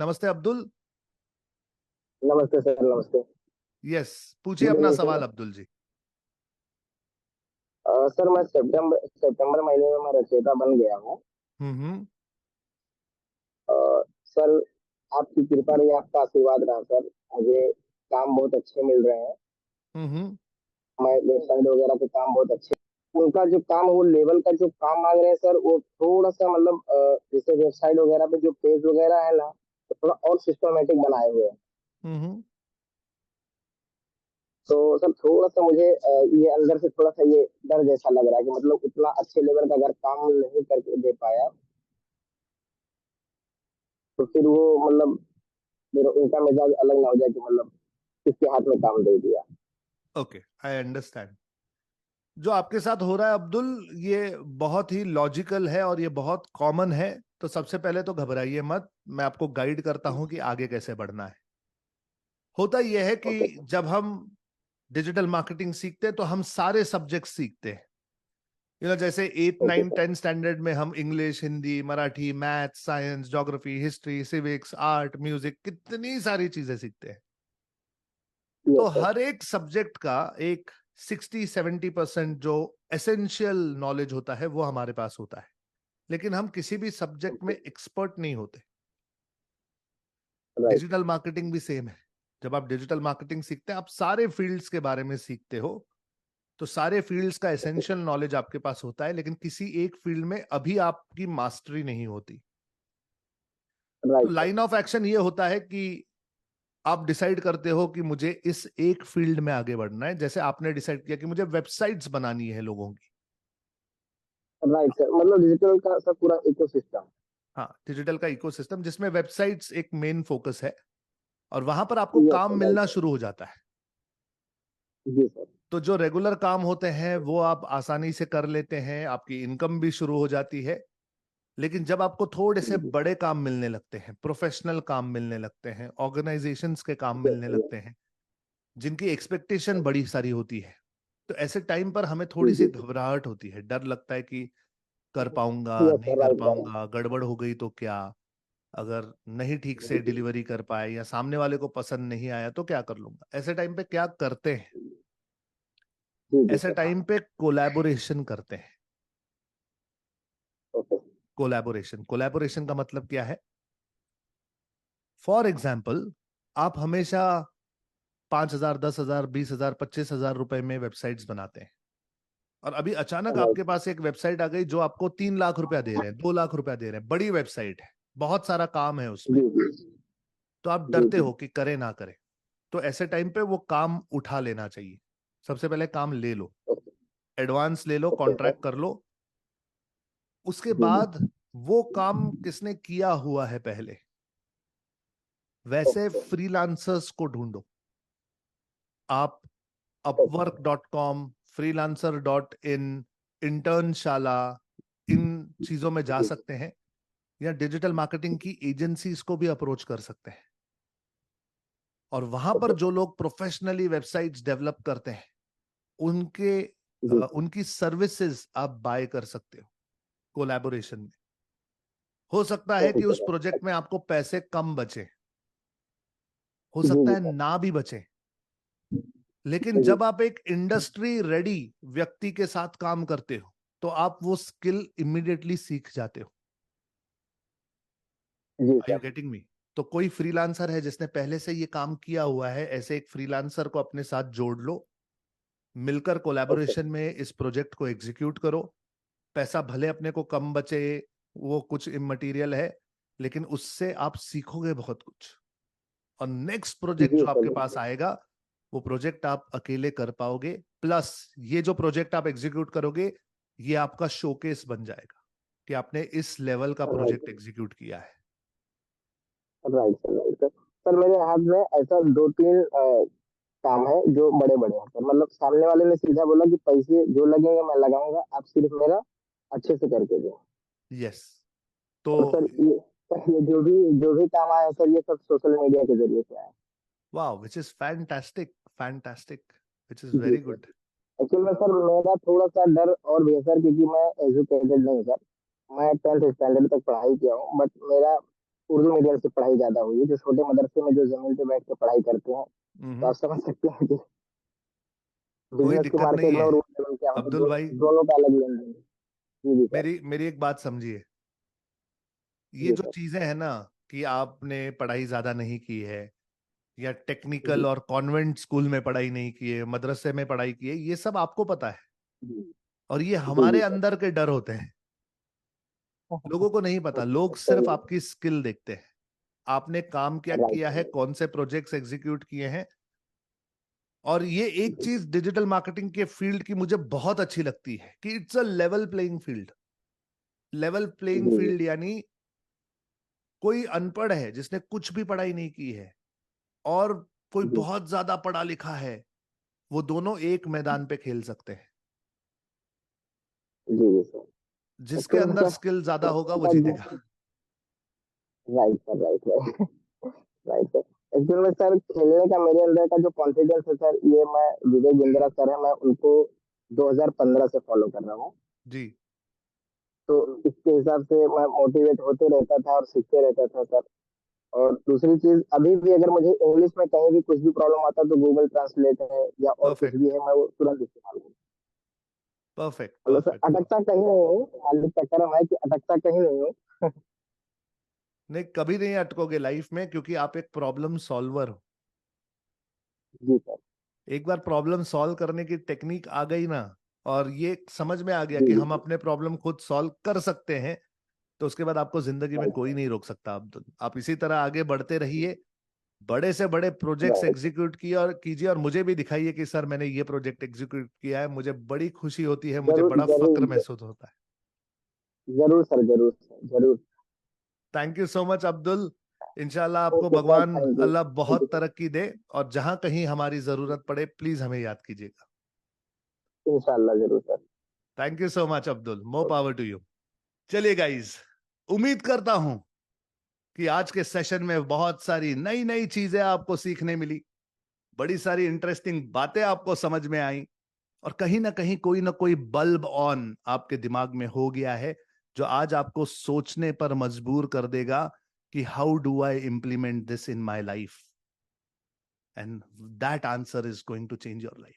नमस्ते अब्दुल। नमस्ते सर, नमस्ते। यस, पूछिए गुड अपना इवनिंग सवाल सर। अब्दुल जी। सर, मैं सितंबर महीने में मैं रचयिता बन गया हूँ। हम्म। अ, सर, आपकी कृपा रही, आपका आशीर्वाद रहा सर। मुझे काम बहुत अच्छे मिल रहे हैं। हम्म। मैं वेबसाइट वगैरह के काम बहुत अच्छे, उनका जो काम, वो लेवल का जो काम मांग रहे हैं सर, वो थोड़ा सा मतलब जैसे वेबसाइट वगैरह पे जो पेज वगैरह है ना, तो थोड़ा और सिस्टमेटिक बनाए हुए हैं। हम्म। तो सर, थोड़ा सा मुझे ये अंदर से थोड़ा सा ये डर जैसा लग रहा है कि मतलब उतना अच्छे लेवल का अगर काम नहीं करके दे पाया, तो फिर वो मतलब मेरा उनका मिजाज अलग ना हो जाए कि मतलब किसके हाथ में काम दे दिया। Okay, I understand. जो आपके साथ हो रहा है अब्दुल, ये बहुत ही लॉजिकल है और ये बहुत कॉमन है। तो सबसे पहले तो घबराइए मत, मैं आपको गाइड करता हूं कि आगे कैसे बढ़ना है। होता यह है कि ओके सर। जब हम डिजिटल मार्केटिंग सीखते हैं तो हम सारे सब्जेक्ट सीखते हैं। जैसे 8 ओके 9 सर। 10 स्टैंडर्ड में हम English, Hindi, Marathi, math, science, geography, history, civics, art, music, कितनी सारी चीजें सीखते हैं। तो यस सर। हर एक सब्जेक्ट का एक 60-70% जो एसेंशियल नॉलेज होता है वो हमारे पास होता है, लेकिन हम किसी भी सब्जेक्ट में ओके। एक्सपर्ट नहीं होते। राइट। डिजिटल मार्केटिंग भी सेम है। जब आप डिजिटल मार्केटिंग सीखते हैं, आप सारे फील्ड्स के बारे में सीखते हो। तो सारे फील्ड्स का ओके। एसेंशियल नॉलेज आपके पास होता है, लेकिन किसी एक फील्ड में अभी आपकी मास्टरी नहीं होती। तो right sir. Line of action ये होता है कि आप डिसाइड करते हो कि मुझे इस एक फील्ड में आगे बढ़ना है। जैसे आपने डिसाइड किया कि मुझे वेबसाइट्स बनानी है लोगों की। राइट सर, मतलब डिजिटल का सब पूरा इकोसिस्टम। हाँ, डिजिटल का इकोसिस्टम जिसमें वेबसाइट्स एक मेन फोकस है, और वहां पर आपको यस काम सर, राइट मिलना सर। शुरू हो जाता है। जी सर। तो जो रेगुलर काम होते हैं वो आप आसानी से कर लेते हैं, आपकी इनकम भी शुरू हो जाती है। लेकिन जब आपको थोड़े से जी जी। बड़े काम मिलने लगते हैं, प्रोफेशनल काम मिलने लगते हैं, ऑर्गेनाइजेशंस के काम यस मिलने सर, लगते हैं, जिनकी एक्सपेक्टेशन बड़ी सारी होती है, तो ऐसे टाइम पर हमें जी थोड़ी सी जी। घबराहट होती है, डर लगता है कि कर पाऊंगा यस नहीं सर, कर राइट राइट। पाऊंगा, गड़बड़ हो गई तो क्या, अगर नहीं ठीक से डिलीवरी कर पाए या सामने वाले को पसंद नहीं आया तो क्या कर लूंगा। ऐसे टाइम पे क्या करते हैं? जी जी ऐसे सर। टाइम पे कोलैबोरेशन करते हैं। ओके। कोलैबोरेशन कोलैबोरेशन का मतलब क्या है? फॉर एग्जाम्पल, आप हमेशा 5,000, 10,000, 20,000, 25,000 रुपए में वेबसाइट्स बनाते हैं, और अभी अचानक राइट। आपके पास एक वेबसाइट आ गई जो आपको 3 लाख रुपया दे रहे हैं, 2 लाख रुपया दे रहे हैं, बड़ी वेबसाइट है, बहुत सारा काम है उसमें। जी जी। तो आप जी डरते जी। हो कि करें ना करें। तो ऐसे टाइम पे वो काम उठा लेना चाहिए। सबसे पहले काम ले लो, ओके। एडवांस ले लो, ओके सर। कॉन्ट्रैक्ट कर लो। उसके जी बाद जी। वो काम किसने किया हुआ है पहले, वैसे ओके। फ्रीलांसर्स को ढूंढो। आप ओके। upwork.com, freelancer.in, इंटर्नशाला, इन चीजों में जा जी जी। सकते हैं, या डिजिटल मार्केटिंग की एजेंसीज को भी अप्रोच कर सकते हैं। और वहां पर ओके। जो लोग प्रोफेशनली वेबसाइट्स डेवलप करते हैं, उनके जी सर। उनकी सर्विसेज आप बाय कर सकते हो कोलैबोरेशन में। हो सकता है ओके कि उस सर। प्रोजेक्ट में आपको पैसे कम बचे, हो जी सकता जी है सर। ना भी बचे, लेकिन जी जब आप एक इंडस्ट्री रेडी व्यक्ति के साथ काम करते हो तो आप वो स्किल इमीडिएटली सीख जाते हो। जी are you sir. Getting me? तो कोई फ्रीलांसर है जिसने पहले से ये काम किया हुआ है, ऐसे एक फ्रीलांसर को अपने साथ जोड़ लो, मिलकर ओके। कोलैबोरेशन में इस प्रोजेक्ट को एग्जीक्यूट करो। पैसा भले अपने को कम बचे, वो कुछ इमटेरियल है, लेकिन उससे आप सीखोगे बहुत कुछ। और नेक्स्ट प्रोजेक्ट जी जो आपके सर। पास आएगा, वो प्रोजेक्ट आप अकेले कर पाओगे। प्लस ये जो प्रोजेक्ट आप एग्जीक्यूट करोगे, ये आपका शोकेस बन जाएगा कि आपने इस लेवल का राइट। प्रोजेक्ट एग्जीक्यूट किया है। Right sir, right sir. Sir, मेरे हाथ में ऐसा दो तीन काम है जो बड़े बड़े हैं सर। मतलब सामने वाले ने सीधा बोला कि पैसे जो लगेंगे मैं लगाऊंगा, आप सिर्फ मेरा अच्छे से करके दो। यस। तो और सर ये जो भी काम आया सर, ये सब सोशल मीडिया के जरिए से आया। वाह, which is fantastic, fantastic, which is जी वेरी सर। गुड। एक्चुअल में सर मेरा थोड़ा सा डर और भी है सर, क्योंकि मैं एजुकेटेड नहीं सर। मैं 10th स्टैंडर्ड तक पढ़ाई किया हूँ, बट मेरा उर्दू मीडियम से पढ़ाई ज्यादा हुई है, जो छोटे मदरसे में जो जमीन पे बैठ के पढ़ाई करते हैं, तो हम्म। आप समझ सकते हैं कि कोई बिजनेस के दिक्कत नहीं मार्केट में है और वो लेवल क्या होता है, अब्दुल भाई। दोनों का अलग लेन देन है। जी जी सर। मेरी मेरी एक बात समझिए। ये जी जो सर। चीजें हैं ना कि आपने पढ़ाई ज्यादा नहीं की है या टेक्निकल जी और कॉन्वेंट स्कूल में पढ़ाई नहीं की है, मदरसे में पढ़ाई की है, ये सब आपको पता है। जी और ये जी हमारे जी सर। अंदर के डर होते हैं। लोगों को नहीं पता, लोग सही सिर्फ है। आपकी स्किल देखते हैं। आपने काम क्या राइट किया है, राइट। कौन से प्रोजेक्ट्स एग्जीक्यूट किए हैं। और ये एक चीज डिजिटल मार्केटिंग के फील्ड की मुझे बहुत अच्छी लगती है कि it's a level playing field. Level playing जी जी फील्ड यानी कोई अनपढ़ है जिसने कुछ भी पढ़ाई नहीं की है और कोई जी बहुत ज्यादा पढ़ा लिखा है, वो दोनों एक मैदान पे खेल सकते हैं। जी जी सर। जिसके एक्चुअल में अंदर सर स्किल ज्यादा होगा वो खेलने जीतेगा। का, right sir, right right. Right sir. Actual में सर खेलने का मेरे अंदर का जो कॉन्फिडेंस है सर, ये मैं, विजय बिंद्रा सर है, मैं उनको 2015 से फॉलो कर रहा हूँ। जी। तो इसके हिसाब से मैं मोटिवेट होते रहता था और सीखते रहता था सर। और दूसरी चीज, अभी भी अगर मुझे इंग्लिश में कहीं भी कुछ भी प्रॉब्लम आता है तो गूगल ट्रांसलेट है या और कुछ भी परफेक्ट। है, मैं वो तुरंत इस्तेमाल करता परफेक्ट हूँ। मतलब सर परफेक्ट अटकता परफेक्ट। कहीं नहीं हूँ, मालिक का करम है कि अटकता कहीं नहीं हूँ। नहीं, कभी नहीं अटकोगे लाइफ में, क्योंकि आप एक प्रॉब्लम सॉल्वर हो। जी सर। एक बार प्रॉब्लम सॉल्व करने की टेक्निक आ गई ना, और ये समझ में आ गया जी कि जी हम सर। अपने प्रॉब्लम खुद सॉल्व कर सकते हैं, तो उसके बाद आपको जिंदगी में राइट कोई सर। नहीं रोक सकता। आप इसी तरह आगे बढ़ते रहिए, बड़े से बड़े प्रोजेक्ट्स राइट। एग्जीक्यूट किए और कीजिए, और मुझे भी दिखाइए कि सर मैंने ये प्रोजेक्ट एग्जीक्यूट किया है। मुझे बड़ी खुशी होती है, मुझे जरूर बड़ा फक्र जरूर। महसूस होता है। जरूर सर, जरूर सर, जरूर। Thank you so much Abdul. इंशाल्लाह आपको ओके सर, भगवान thank you, Allah thank you बहुत सर। तरक्की दे। और जहां कहीं हमारी जरूरत पड़े प्लीज हमें याद कीजिएगा। इंशाल्लाह जरूर sir. Thank you so much Abdul, more power to you. चलिए गाइस, उम्मीद करता हूं कि आज के सेशन में बहुत सारी नई नई चीजें आपको सीखने मिली, बड़ी सारी इंटरेस्टिंग बातें आपको समझ में आई, और कहीं ना कहीं कोई ना कोई बल्ब ऑन आपके दिमाग में हो गया है, जो आज आपको सोचने पर मजबूर कर देगा कि how do I implement this in my life, and that answer is going to change your life.